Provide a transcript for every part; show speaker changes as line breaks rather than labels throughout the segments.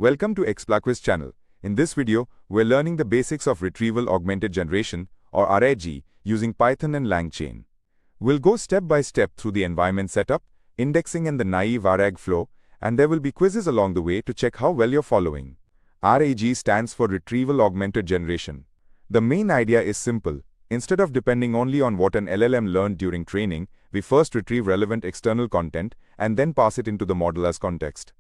Welcome to Quiz channel. In this video, we're learning the basics of Retrieval-Augmented Generation or RAG using Python and LangChain. We'll go step by step through the environment setup, indexing and the naive RAG flow, and there will be quizzes along the way to check how well you're following. RAG stands for Retrieval-Augmented Generation. The main idea is simple. Instead of depending only on what an LLM learned during training, we first retrieve relevant external content and then pass it into the model as context.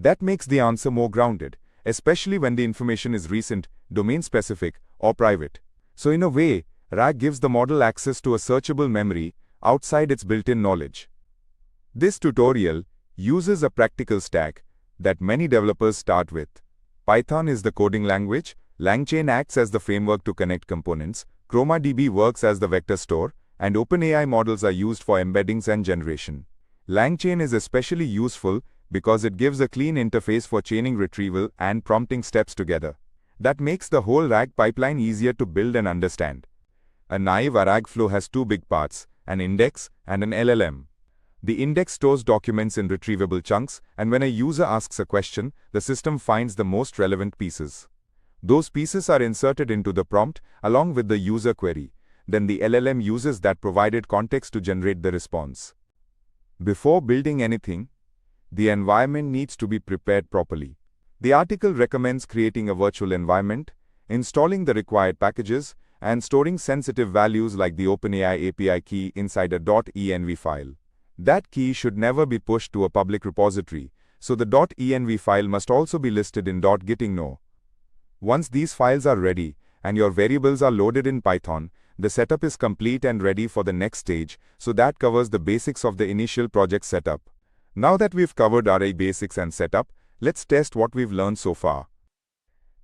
That makes the answer more grounded, especially when the information is recent, domain-specific, or private. So in a way, RAG gives the model access to a searchable memory outside its built-in knowledge. This tutorial uses a practical stack that many developers start with. Python is the coding language, LangChain acts as the framework to connect components, ChromaDB works as the vector store, and OpenAI models are used for embeddings and generation. LangChain is especially useful because it gives a clean interface for chaining retrieval and prompting steps together. That makes the whole RAG pipeline easier to build and understand. A naive RAG flow has two big parts, an index and an LLM. The index stores documents in retrievable chunks, and when a user asks a question, the system finds the most relevant pieces. Those pieces are inserted into the prompt along with the user query. Then the LLM uses that provided context to generate the response. Before building anything, the environment needs to be prepared properly. The article recommends creating a virtual environment, installing the required packages, and storing sensitive values like the OpenAI API key inside a .env file. That key should never be pushed to a public repository, so the .env file must also be listed in .gettingknow. Once these files are ready and your variables are loaded in Python, the setup is complete and ready for the next stage, so that covers the basics of the initial project setup. Now that we've covered RA basics and setup, let's test what we've learned so far.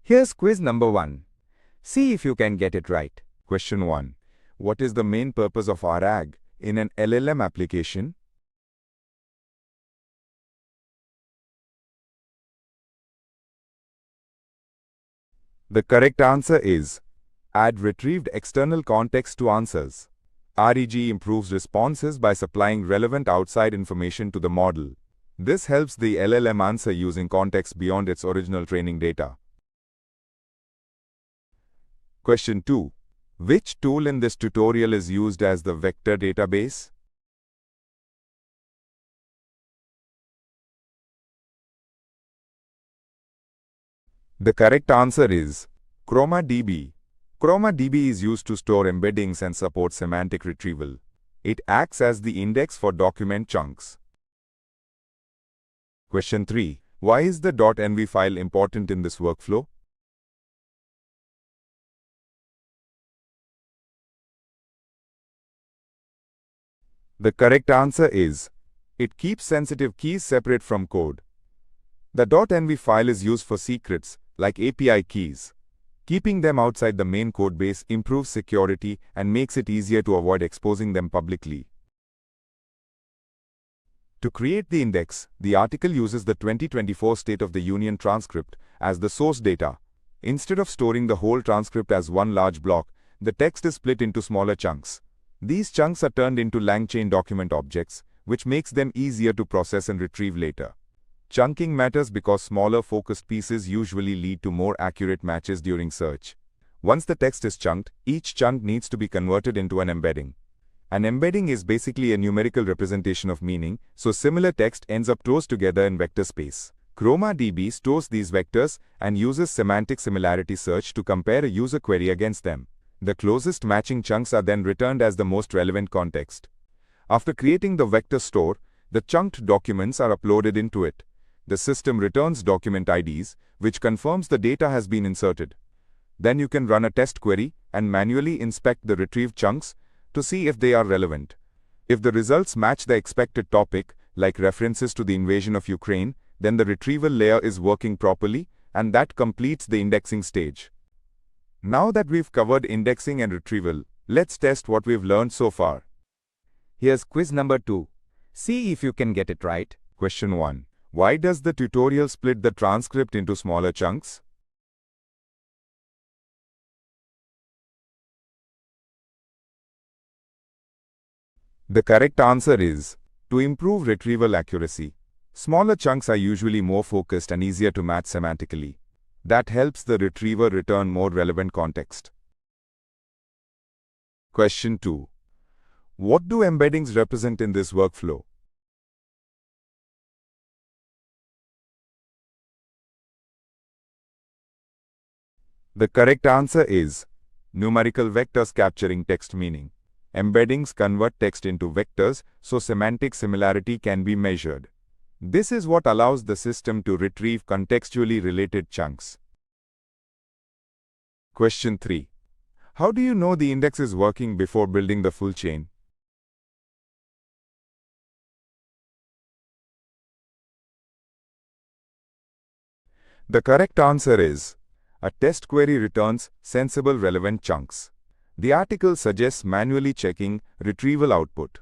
Here's quiz number 1. See if you can get it right.
Question 1. What is the main purpose of RAG in an LLM application? The correct answer is add retrieved external context to answers. RAG improves responses by supplying relevant outside information to the model. This helps the LLM answer using context beyond its original training data. Question 2. Which tool in this tutorial is used as the vector database? The correct answer is ChromaDB. ChromaDB is used to store embeddings and support semantic retrieval. It acts as the index for document chunks. Question 3. Why is the .env file important in this workflow? The correct answer is it keeps sensitive keys separate from code. The .env file is used for secrets like API keys. Keeping them outside the main codebase improves security and makes it easier to avoid exposing them publicly. To create the index, the article uses the 2024 State of the Union transcript as the source data. Instead of storing the whole transcript as one large block, the text is split into smaller chunks. These chunks are turned into LangChain document objects, which makes them easier to process and retrieve later. Chunking matters because smaller focused pieces usually lead to more accurate matches during search. Once the text is chunked, each chunk needs to be converted into an embedding. An embedding is basically a numerical representation of meaning, so similar text ends up close together in vector space. ChromaDB stores these vectors and uses semantic similarity search to compare a user query against them. The closest matching chunks are then returned as the most relevant context. After creating the vector store, the chunked documents are uploaded into it. The system returns document IDs, which confirms the data has been inserted. Then you can run a test query and manually inspect the retrieved chunks to see if they are relevant. If the results match the expected topic, like references to the invasion of Ukraine, then the retrieval layer is working properly, and that completes the indexing stage. Now that we've covered indexing and retrieval, let's test what we've learned so far.
Here's quiz number 2. See if you can get it right.
Question 1. Why does the tutorial split the transcript into smaller chunks? The correct answer is to improve retrieval accuracy. Smaller chunks are usually more focused and easier to match semantically. That helps the retriever return more relevant context. Question 2. What do embeddings represent in this workflow? The correct answer is numerical vectors capturing text meaning. Embeddings convert text into vectors, so semantic similarity can be measured. This is what allows the system to retrieve contextually related chunks. Question 3. How do you know the index is working before building the full chain? The correct answer is a test query returns sensible relevant chunks. The article suggests manually checking retrieval output.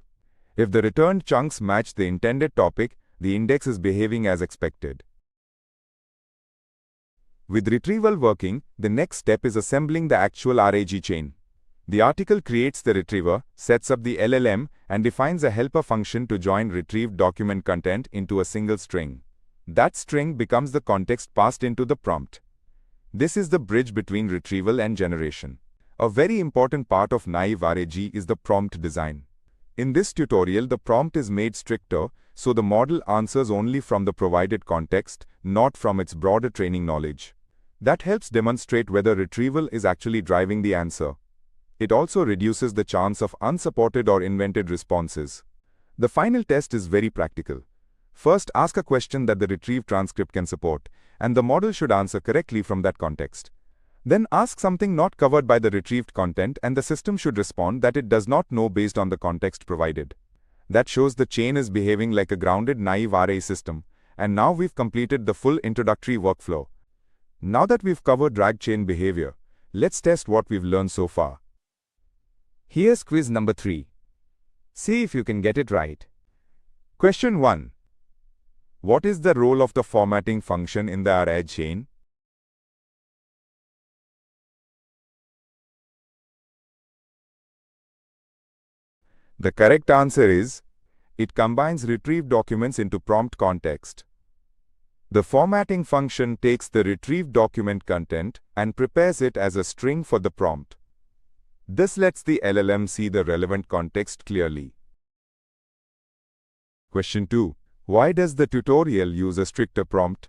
If the returned chunks match the intended topic, the index is behaving as expected. With retrieval working, the next step is assembling the actual RAG chain. The article creates the retriever, sets up the LLM, and defines a helper function to join retrieved document content into a single string. That string becomes the context passed into the prompt. This is the bridge between retrieval and generation. A very important part of naive RAG is the prompt design. In this tutorial, the prompt is made stricter, so the model answers only from the provided context, not from its broader training knowledge. That helps demonstrate whether retrieval is actually driving the answer. It also reduces the chance of unsupported or invented responses. The final test is very practical. First, ask a question that the retrieved transcript can support, and the model should answer correctly from that context. Then ask something not covered by the retrieved content, and the system should respond that it does not know based on the context provided. That shows the chain is behaving like a grounded naive RA system, and now we've completed the full introductory workflow. Now that we've covered RAG chain behavior, let's test what we've learned so far.
Here's quiz number 3. See if you can get it right.
Question 1. What is the role of the formatting function in the RAG chain? The correct answer is, it combines retrieved documents into prompt context. The formatting function takes the retrieved document content and prepares it as a string for the prompt. This lets the LLM see the relevant context clearly. Question 2. Why does the tutorial use a stricter prompt?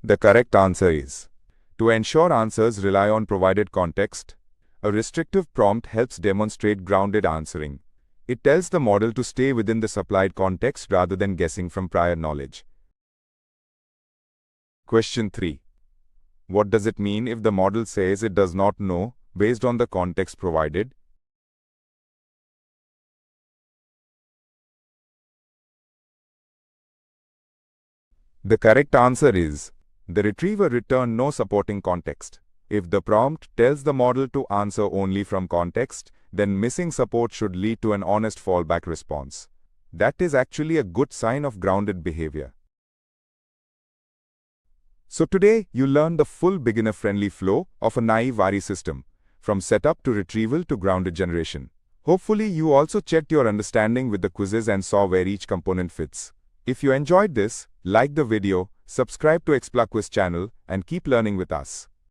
The correct answer is, to ensure answers rely on provided context, a restrictive prompt helps demonstrate grounded answering. It tells the model to stay within the supplied context rather than guessing from prior knowledge. Question 3. What does it mean if the model says it does not know based on the context provided? The correct answer is, the retriever returned no supporting context. If the prompt tells the model to answer only from context, then missing support should lead to an honest fallback response. That is actually a good sign of grounded behavior. So today, you learned the full beginner-friendly flow of a naive RE system, from setup to retrieval to grounded generation. Hopefully, you also checked your understanding with the quizzes and saw where each component fits. If you enjoyed this, like the video, subscribe to Expla Quiz channel, and keep learning with us.